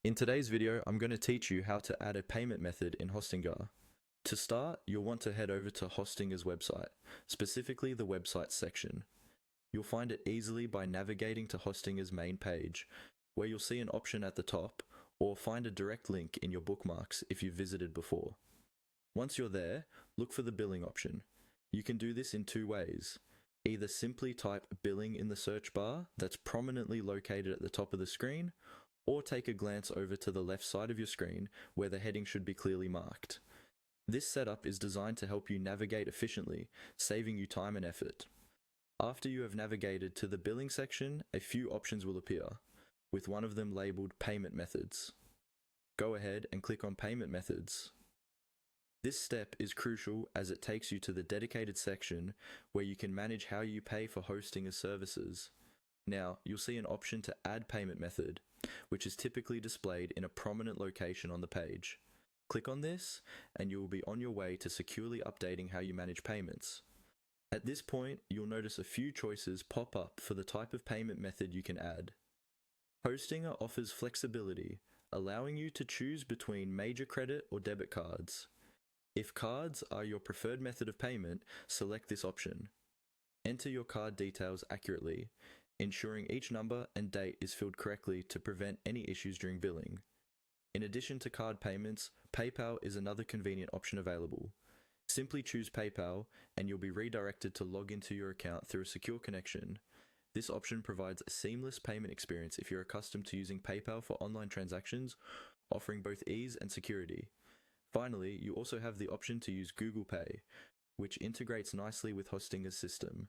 In today's video, I'm going to teach you how to add a payment method in Hostinger. To start, you'll want to head over to Hostinger's website, specifically the website section. You'll find it easily by navigating to Hostinger's main page, where you'll see an option at the top, or find a direct link in your bookmarks if you've visited before. Once you're there, look for the billing option. You can do this in two ways. Either simply type billing in the search bar that's prominently located at the top of the screen, or take a glance over to the left side of your screen where the heading should be clearly marked. This setup is designed to help you navigate efficiently, saving you time and effort. After you have navigated to the billing section, a few options will appear, with one of them labeled Payment Methods. Go ahead and click on Payment Methods. This step is crucial as it takes you to the dedicated section where you can manage how you pay for Hostinger's services. Now, you'll see an option to add payment method, which is typically displayed in a prominent location on the page. Click on this, and you will be on your way to securely updating how you manage payments. At this point, you'll notice a few choices pop up for the type of payment method you can add. Hostinger offers flexibility, allowing you to choose between major credit or debit cards. If cards are your preferred method of payment, select this option. Enter your card details accurately, ensuring each number and date is filled correctly to prevent any issues during billing. In addition to card payments, PayPal is another convenient option available. Simply choose PayPal and you'll be redirected to log into your account through a secure connection. This option provides a seamless payment experience if you're accustomed to using PayPal for online transactions, offering both ease and security. Finally, you also have the option to use Google Pay, which integrates nicely with Hostinger's system.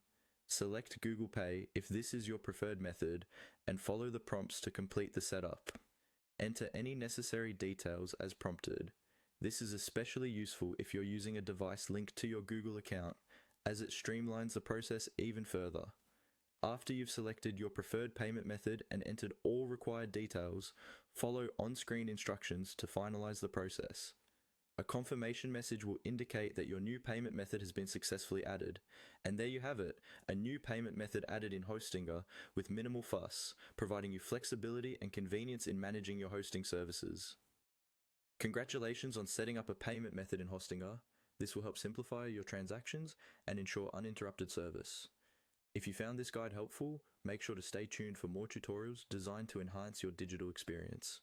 Select Google Pay if this is your preferred method and follow the prompts to complete the setup. Enter any necessary details as prompted. This is especially useful if you're using a device linked to your Google account, as it streamlines the process even further. After you've selected your preferred payment method and entered all required details, follow on-screen instructions to finalize the process. A confirmation message will indicate that your new payment method has been successfully added. And there you have it, a new payment method added in Hostinger with minimal fuss, providing you flexibility and convenience in managing your hosting services. Congratulations on setting up a payment method in Hostinger. This will help simplify your transactions and ensure uninterrupted service. If you found this guide helpful, make sure to stay tuned for more tutorials designed to enhance your digital experience.